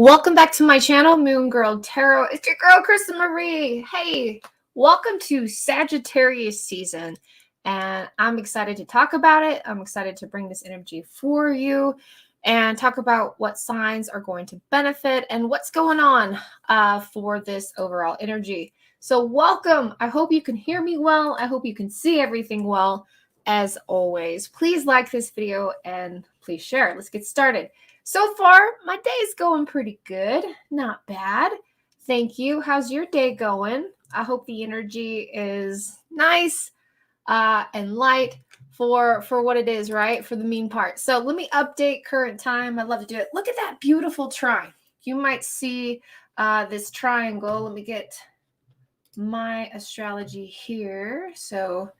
Welcome back to my channel, Moon Girl Tarot. It's your girl, Krista Marie. Hey, welcome to Sagittarius season. And I'm excited to talk about it. I'm excited to bring this energy for you and talk about what signs are going to benefit and what's going on for this overall energy. So welcome. I hope you can hear me well. I hope you can see everything well. As always, please like this video and please share. Let's get started. So far, my day is going pretty good. Not bad. Thank you. How's your day going? I hope the energy is nice and light for what it is, right? For the mean part. So let me update current time. I love to do it. Look at that beautiful trine. You might see this triangle. Let me get my astrology here. So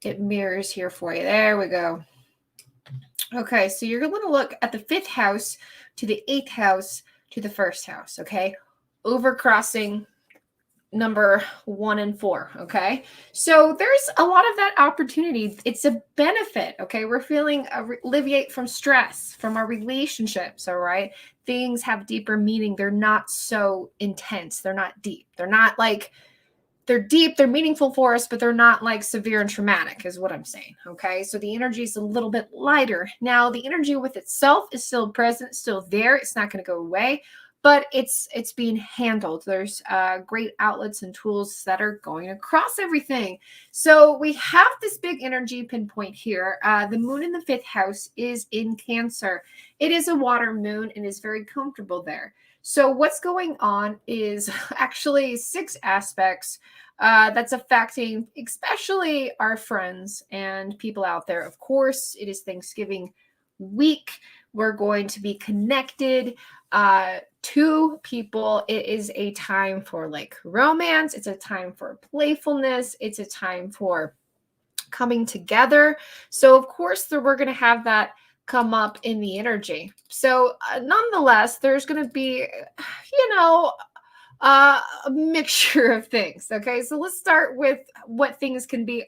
it mirrors here for you. There we go. Okay, so you're going to look at the 5th house to the 8th house to the 1st house, okay? Overcrossing number 1 and 4, okay? So there's a lot of that opportunity. It's a benefit, okay? We're feeling alleviate from stress, from our relationships, all right? Things have deeper meaning. They're not so intense. They're not deep. They're not like... They're deep, they're meaningful for us, but they're not like severe and traumatic is what I'm saying, okay? So the energy is a little bit lighter. Now, the energy with itself is still present, still there. It's not going to go away, but it's being handled. There's great outlets and tools that are going across everything. So we have this big energy pinpoint here. The moon in the 5th house is in Cancer. It is a water moon and is very comfortable there. So what's going on is actually 6 aspects that's affecting especially our friends and people out there. Of course, it is Thanksgiving week. We're going to be connected to people. It is a time for like romance. It's a time for playfulness. It's a time for coming together. So of course, we're going to have that come up in the energy. So nonetheless, there's going to be, a mixture of things. Okay, so let's start with what things can be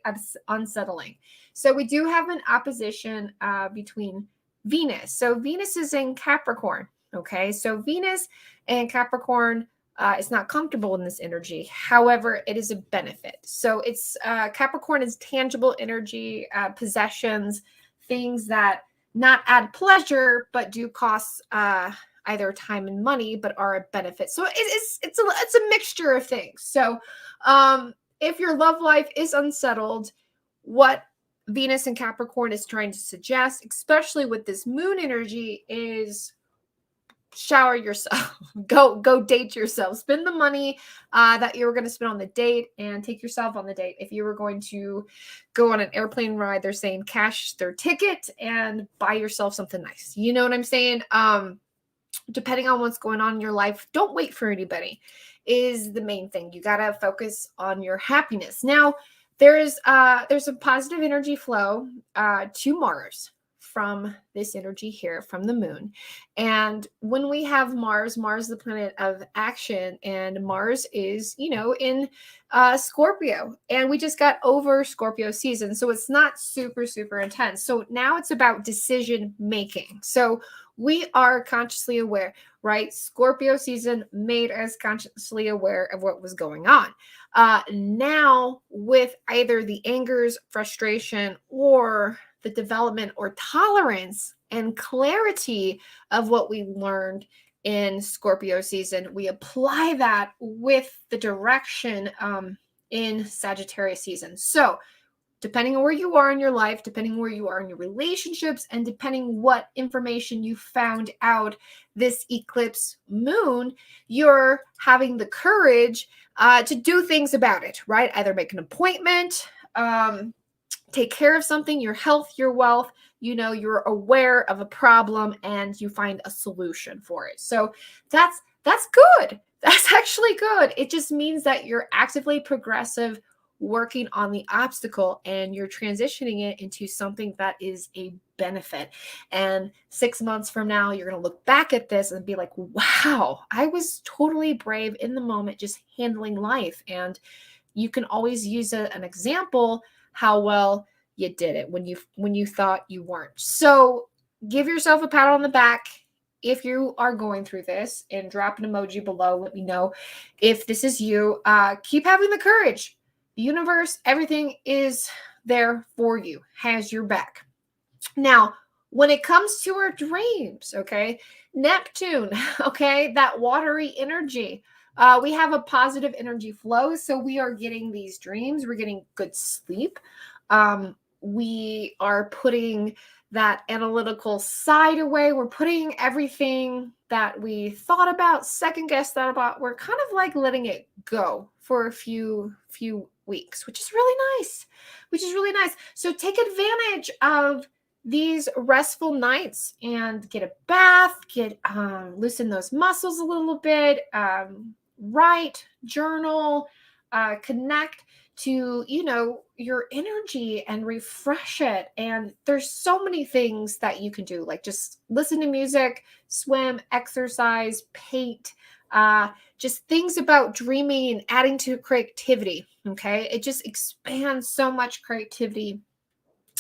unsettling. So we do have an opposition between Venus. So Venus is in Capricorn. Okay, so Venus and Capricorn is not comfortable in this energy. However, it is a benefit. So it's Capricorn is tangible energy, possessions, things that not add pleasure, but do cost either time and money, but are a benefit. So it's a mixture of things. So if your love life is unsettled, what Venus and Capricorn is trying to suggest, especially with this moon energy, is shower yourself. Go date yourself. Spend the money that you were going to spend on the date and take yourself on the date. If you were going to go on an airplane ride, they're saying cash their ticket and buy yourself something nice. You know what I'm saying? Depending on what's going on in your life, don't wait for anybody is the main thing. You got to focus on your happiness. Now, there's a positive energy flow to Mars from this energy here from the moon. And when we have Mars is the planet of action, and Mars is, in Scorpio, and we just got over Scorpio season. So it's not super, super intense. So now it's about decision making. So we are consciously aware, right? Scorpio season made us consciously aware of what was going on. Now with either the angers, frustration, or the development or tolerance and clarity of what we learned in Scorpio season, we apply that with the direction in Sagittarius season. So depending on where you are in your life, depending on where you are in your relationships, and depending what information you found out this eclipse moon, you're having the courage to do things about it, right? Either make an appointment, take care of something, your health, your wealth, you're aware of a problem and you find a solution for it. So that's good. That's actually good. It just means that you're actively progressive, working on the obstacle, and you're transitioning it into something that is a benefit. And 6 months from now, you're going to look back at this and be like, wow, I was totally brave in the moment, just handling life. And you can always use an example how well you did it when you thought you weren't. So give yourself a pat on the back. if you are going through this, and drop an emoji below, let me know if this is you. Keep having the courage. The universe, everything is there for you, has your back. Now, when it comes to our dreams, okay, Neptune, okay, that watery energy, we have a positive energy flow. So we are getting these dreams, we're getting good sleep. We are putting that analytical side away. We're putting everything that we thought about, second guess that about, we're kind of like letting it go for a few weeks, which is really nice. So take advantage of these restful nights and get a bath, get loosen those muscles a little bit, write, journal, connect to, your energy and refresh it. And there's so many things that you can do, like just listen to music, swim, exercise, paint, just things about dreaming and adding to creativity. Okay, it just expands so much creativity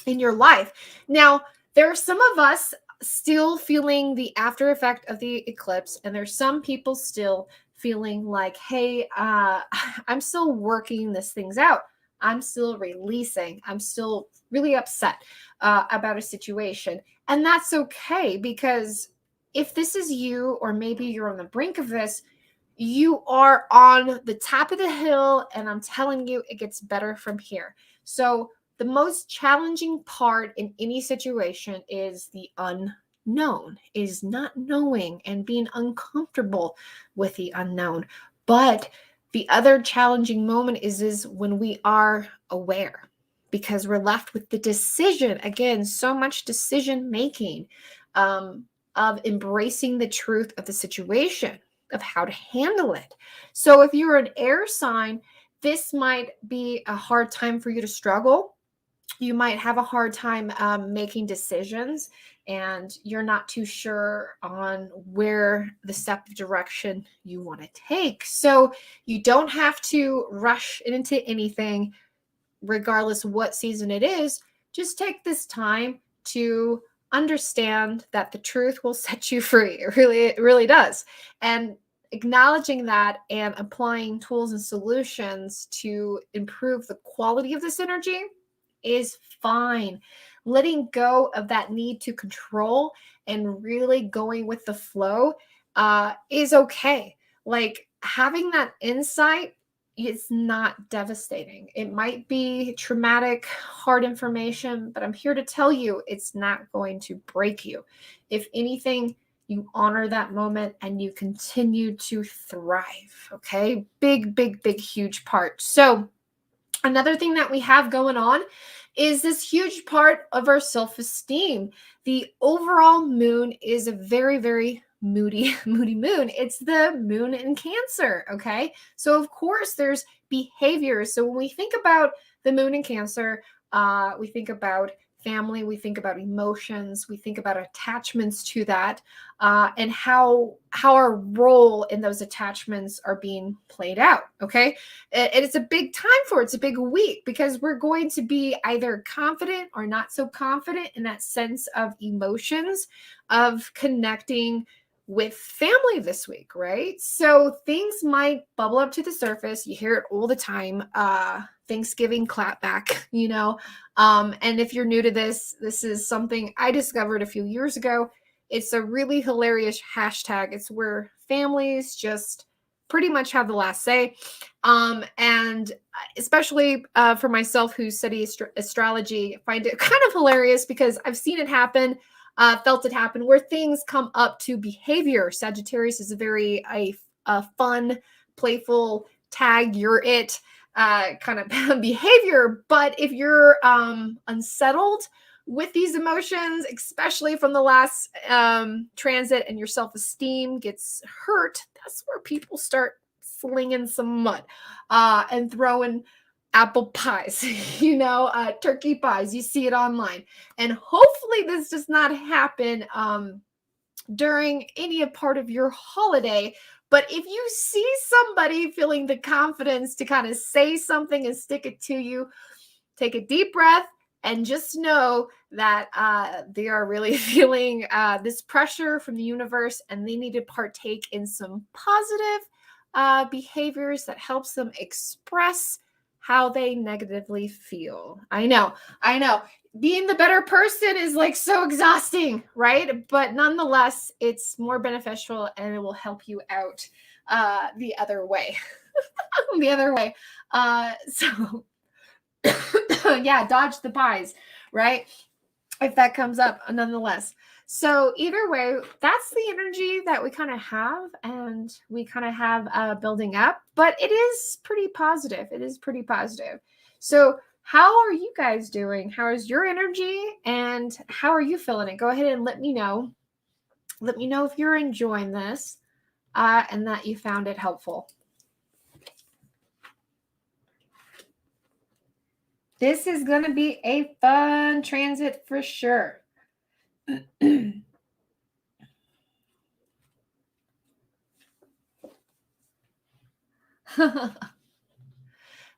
in your life. Now, there are some of us still feeling the after effect of the eclipse, and there's some people still feeling like, hey, I'm still working this things out. I'm still releasing. I'm still really upset about a situation. And that's okay, because if this is you, or maybe you're on the brink of this, you are on the top of the hill, and I'm telling you, it gets better from here. So the most challenging part in any situation is the unknown, is not knowing and being uncomfortable with the unknown. But the other challenging moment is when we are aware, because we're left with the decision. Again, so much decision making, of embracing the truth of the situation, of how to handle it. So if you're an air sign, this might be a hard time for you to struggle. You might have a hard time making decisions, and you're not too sure on where the step of direction you want to take. So you don't have to rush into anything, regardless of what season it is. Just take this time to understand that the truth will set you free. It really does. And acknowledging that and applying tools and solutions to improve the quality of this energy is fine. Letting go of that need to control and really going with the flow is okay. Like, having that insight is not devastating. It might be traumatic, hard information, but I'm here to tell you it's not going to break you. If anything, you honor that moment and you continue to thrive. Okay. Big, huge part. So, another thing that we have going on is this huge part of our self-esteem. The overall moon is a very moody moon. It's the moon in Cancer. Okay. So of course there's behaviors. So when we think about the moon in Cancer, we think about family, we think about emotions, we think about attachments to that, and how our role in those attachments are being played out. Okay. And it's a big time for it. It's a big week, because we're going to be either confident or not so confident in that sense of emotions, of connecting with family this week, right? So things might bubble up to the surface. You hear it all the time. Thanksgiving clapback, and if you're new to this is something I discovered a few years ago. It's a really hilarious hashtag. It's where families just pretty much have the last say. And especially for myself, who study astrology, I find it kind of hilarious, because I've seen it happen, felt it happen, where things come up to behavior. Sagittarius is a very fun, playful, tag, you're it kind of behavior. But if you're unsettled with these emotions, especially from the last transit, and your self-esteem gets hurt, that's where people start slinging some mud and throwing apple pies, turkey pies. You see it online. And hopefully this does not happen during any part of your holiday. But if you see somebody feeling the confidence to kind of say something and stick it to you, take a deep breath And just know that they are really feeling this pressure from the universe, and they need to partake in some positive behaviors that helps them express how they negatively feel. I know. Being the better person is like so exhausting, right? But nonetheless, it's more beneficial and it will help you out the other way. The other way. So yeah, dodge the pies, right? If that comes up, nonetheless. So either way, that's the energy that we kind of have, and we kind of have building up, but it is pretty positive. It is pretty positive. So how are you guys doing? How is your energy, and how are you feeling it? Go ahead and let me know. Let me know if you're enjoying this and that you found it helpful. This is going to be a fun transit for sure.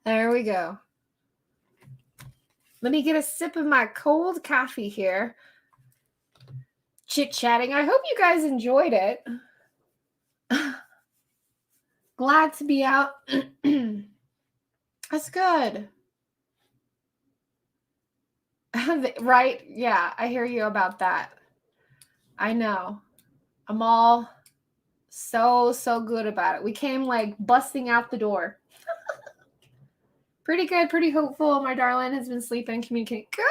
There we go. Let me get a sip of my cold coffee here. Chit-chatting. I hope you guys enjoyed it. Glad to be out. That's good. Right? Yeah, I hear you about that. I know. I'm all so good about it. We came like busting out the door. Pretty good, pretty hopeful. My darling has been sleeping and communicating. Good.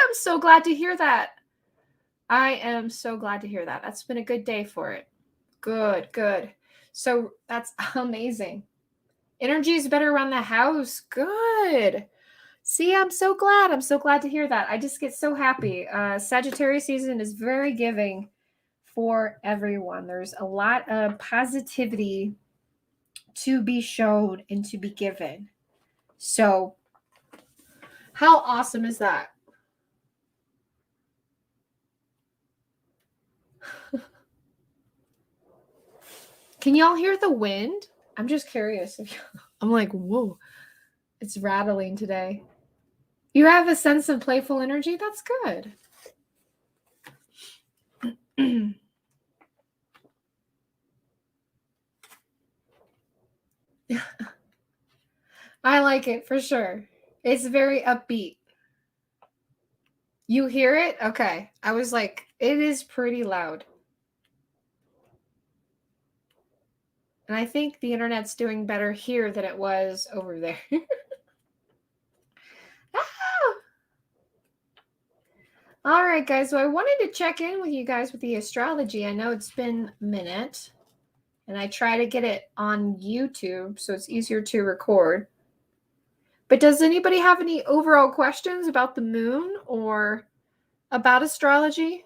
I'm so glad to hear that. I am so glad to hear that. That's been a good day for it. Good. So that's amazing. Energy is better around the house. Good. See, I'm so glad. I'm so glad to hear that. I just get so happy. Sagittarius season is very giving for everyone. There's a lot of positivity to be showed and to be given. So, how awesome is that? Can y'all hear the wind? I'm just curious. I'm like, whoa, it's rattling today. You have a sense of playful energy? That's good. I like it for sure. It's very upbeat. You hear it? Okay. I was like, it is pretty loud. And I think the internet's doing better here than it was over there. All right, guys. So I wanted to check in with you guys with the astrology. I know it's been a minute, and I try to get it on YouTube so it's easier to record. But does anybody have any overall questions about the moon or about astrology?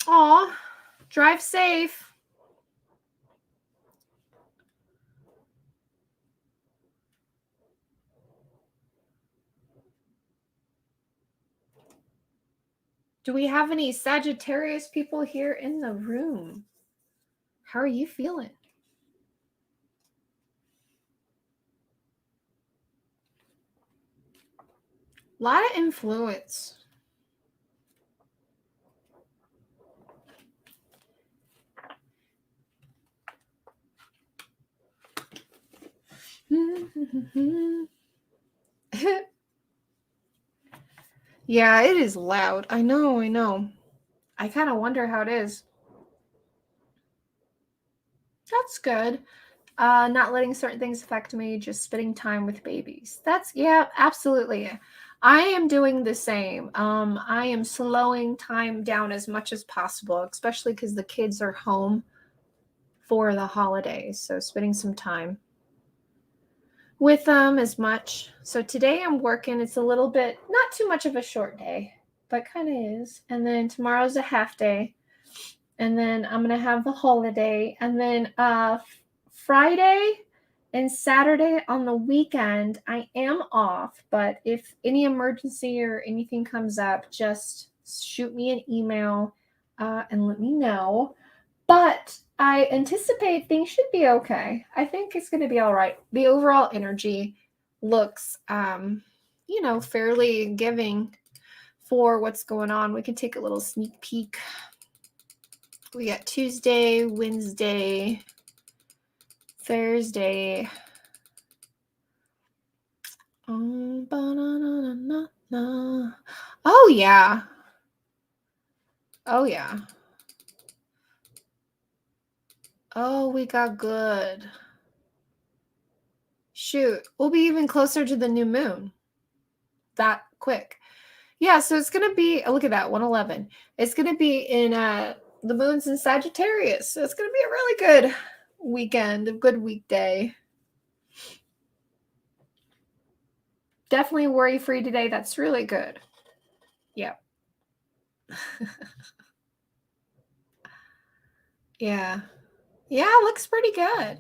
Aw, drive safe. Do we have any Sagittarius people here in the room? How are you feeling? A lot of influence. Yeah, it is loud. I know. I kind of wonder how it is. That's good. Not letting certain things affect me, just spending time with babies. Yeah, absolutely. I am doing the same. I am slowing time down as much as possible, especially because the kids are home for the holidays. So spending some time with them as much. So today I'm working. It's a little bit, not too much of a short day, but kind of is. And then tomorrow's a half day. And then I'm going to have the holiday. And then Friday and Saturday on the weekend, I am off. But if any emergency or anything comes up, just shoot me an email and let me know. But I anticipate things should be okay. I think it's going to be all right. The overall energy looks, fairly giving for what's going on. We can take a little sneak peek. We got Tuesday, Wednesday, Thursday. Oh, yeah. Oh, yeah. Oh, we got good. Shoot, we'll be even closer to the new moon. That quick. Yeah, so it's going to be, look at that, 111. It's going to be in the moon's in Sagittarius. So it's going to be a really good weekend, a good weekday. Definitely worry-free today. That's really good. Yep. Yeah. Yeah, looks pretty good.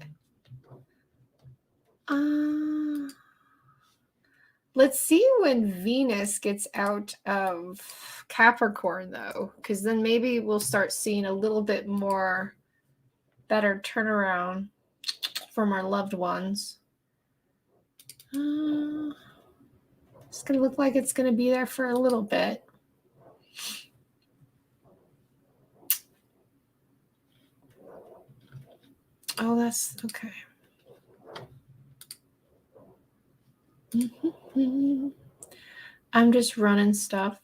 Let's see when Venus gets out of Capricorn, though, because then maybe we'll start seeing a little bit more better turnaround from our loved ones. It's going to look like it's going to be there for a little bit. Oh, that's okay. I'm just running stuff.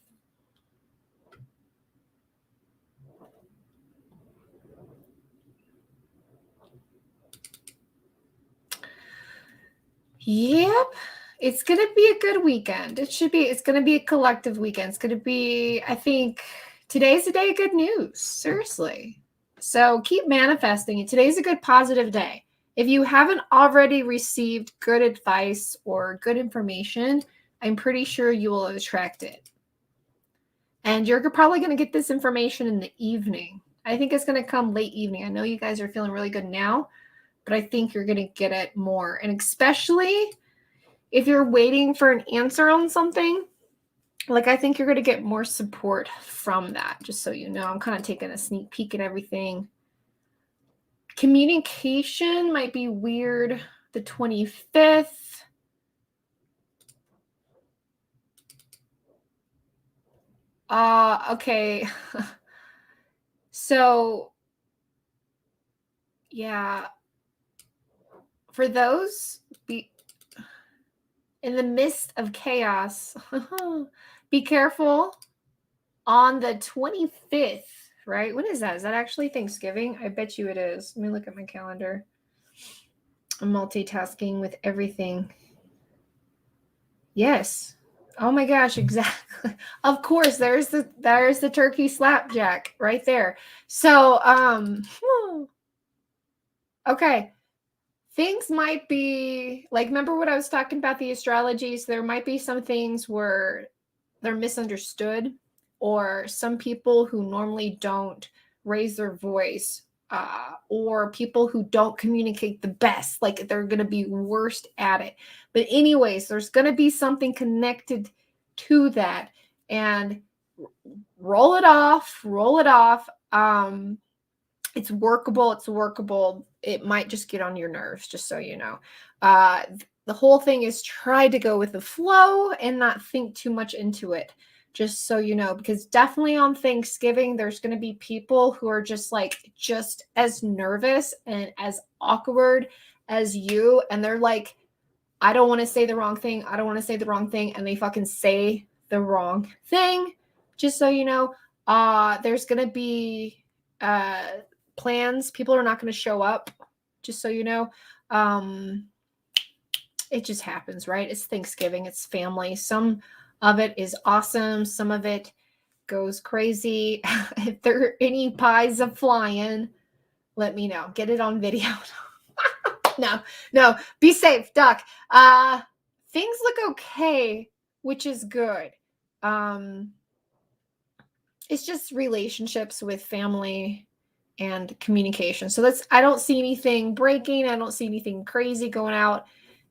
Yep. It's going to be a good weekend. It's going to be a collective weekend. It's going to be, I think, today's a day of good news. Seriously. So keep manifesting it. Today's a good positive day. If you haven't already received good advice or good information, I'm pretty sure you will attract it. And you're probably going to get this information in the evening. I think it's going to come late evening. I know you guys are feeling really good now, but I think you're going to get it more. And especially if you're waiting for an answer on something, like I think you're going to get more support from that, just so you know. I'm kind of taking a sneak peek at everything. Communication might be weird the 25th. Okay. So, yeah. For those in the midst of chaos, be careful on the 25th, right? When is that? Is that actually Thanksgiving? I bet you it is. Let me look at my calendar. I'm multitasking with everything. Yes. Oh my gosh, exactly. Of course, there's the turkey slapjack right there. So, okay. Things might be like, remember what I was talking about the astrologies? There might be some things where they're misunderstood, or some people who normally don't raise their voice, or people who don't communicate the best, like they're going to be worst at it. But anyways, there's going to be something connected to that, and roll it off. It's workable. It might just get on your nerves, just so you know. The whole thing is try to go with the flow and not think too much into it, just so you know, because definitely on Thanksgiving, there's going to be people who are just as nervous and as awkward as you. And they're like, I don't want to say the wrong thing. And they fucking say the wrong thing, just so you know. There's going to be plans. People are not going to show up, just so you know. It just happens, right? It's Thanksgiving. It's family. Some of it is awesome. Some of it goes crazy. If there are any pies a flying, let me know. Get it on video. No, be safe, duck. Things look okay, which is good. It's just relationships with family and communication. So I don't see anything breaking. I don't see anything crazy going out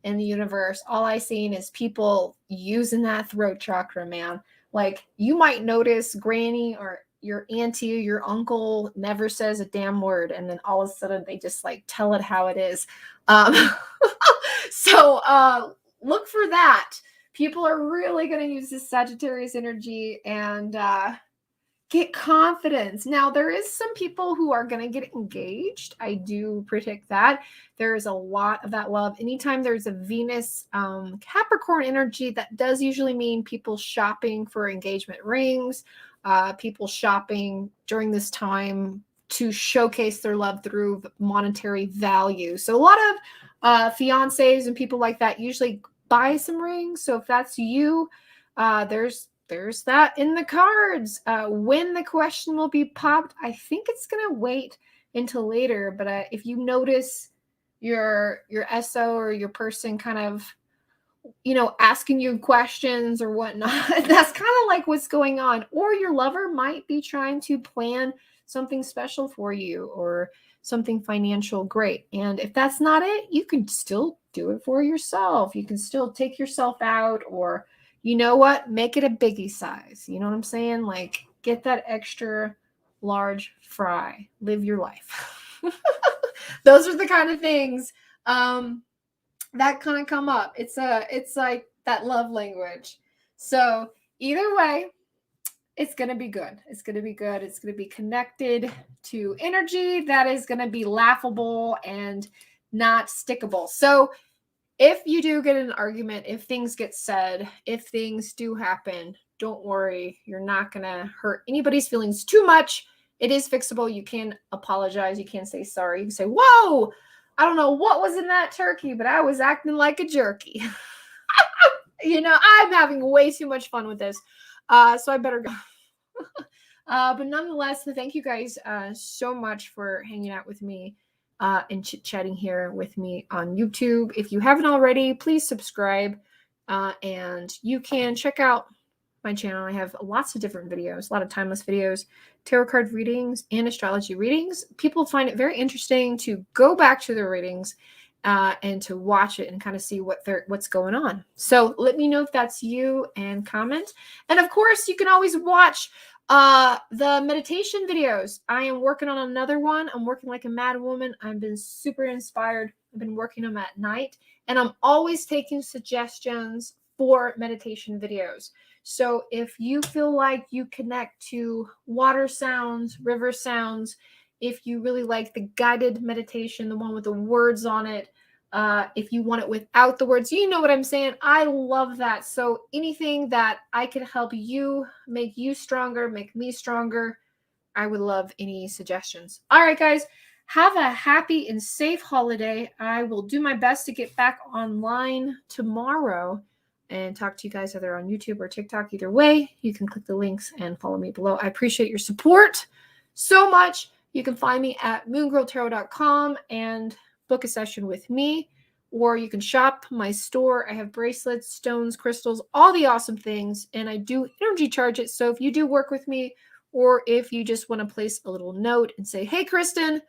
in the universe. All I seen is people using that throat chakra, man. Like, you might notice Granny or your auntie or your uncle never says a damn word, and then all of a sudden they just like tell it how it is. So look for that. People are really going to use this Sagittarius energy and get confidence. Now, there is some people who are going to get engaged. I do predict that. There is a lot of that love. Anytime there's a Venus Capricorn energy, that does usually mean people shopping for engagement rings, people shopping during this time to showcase their love through monetary value. So a lot of fiancés and people like that usually buy some rings. So if that's you, there's that in the cards. When the question will be popped, I think it's gonna wait until later. But if you notice your SO or your person kind of, asking you questions or whatnot, that's kind of like what's going on. Or your lover might be trying to plan something special for you or something financial great. And if that's not it, you can still do it for yourself. You can still take yourself out, or you know what? Make it a biggie size. You know what I'm saying? Like, get that extra large fry. Live your life. Those are the kind of things that kind of come up. It's like that love language. So either way, it's going to be good. It's going to be good. It's going to be connected to energy that is going to be laughable and not stickable. So if you do get an argument, if things get said, if things do happen, don't worry. You're not going to hurt anybody's feelings too much. It is fixable. You can apologize. You can say sorry. You can say, whoa, I don't know what was in that turkey, but I was acting like a jerky. I'm having way too much fun with this. So I better go. But nonetheless, thank you guys so much for hanging out with me and chit-chatting here with me on YouTube. If you haven't already, please subscribe. And you can check out my channel. I have lots of different videos, a lot of timeless videos, tarot card readings, and astrology readings. People find it very interesting to go back to their readings and to watch it and kind of see what's going on. So let me know if that's you and comment. And of course, you can always watch the meditation videos. I am working on another one. I'm working like a mad woman. I've been super inspired. I've been working them at night, and I'm always taking suggestions for meditation videos. So if you feel like you connect to water sounds, river sounds, if you really like the guided meditation, the one with the words on it, if you want it without the words, you know what I'm saying? I love that. So anything that I can help you, make you stronger, make me stronger, I would love any suggestions. All right, guys, have a happy and safe holiday. I will do my best to get back online tomorrow and talk to you guys either on YouTube or TikTok. Either way, you can click the links and follow me below. I appreciate your support so much. You can find me at moongirltarot.com and book a session with me, or you can shop my store. I have bracelets, stones, crystals, all the awesome things, and I do energy charge it. So if you do work with me, or if you just want to place a little note and say, hey, Kristen,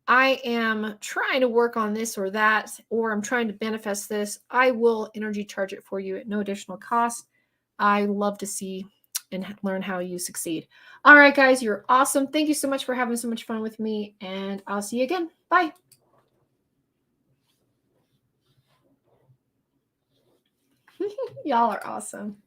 I am trying to work on this or that, or I'm trying to manifest this, I will energy charge it for you at no additional cost. I love to see and learn how you succeed. All right, guys, you're awesome. Thank you so much for having so much fun with me, and I'll see you again. Bye. Y'all are awesome.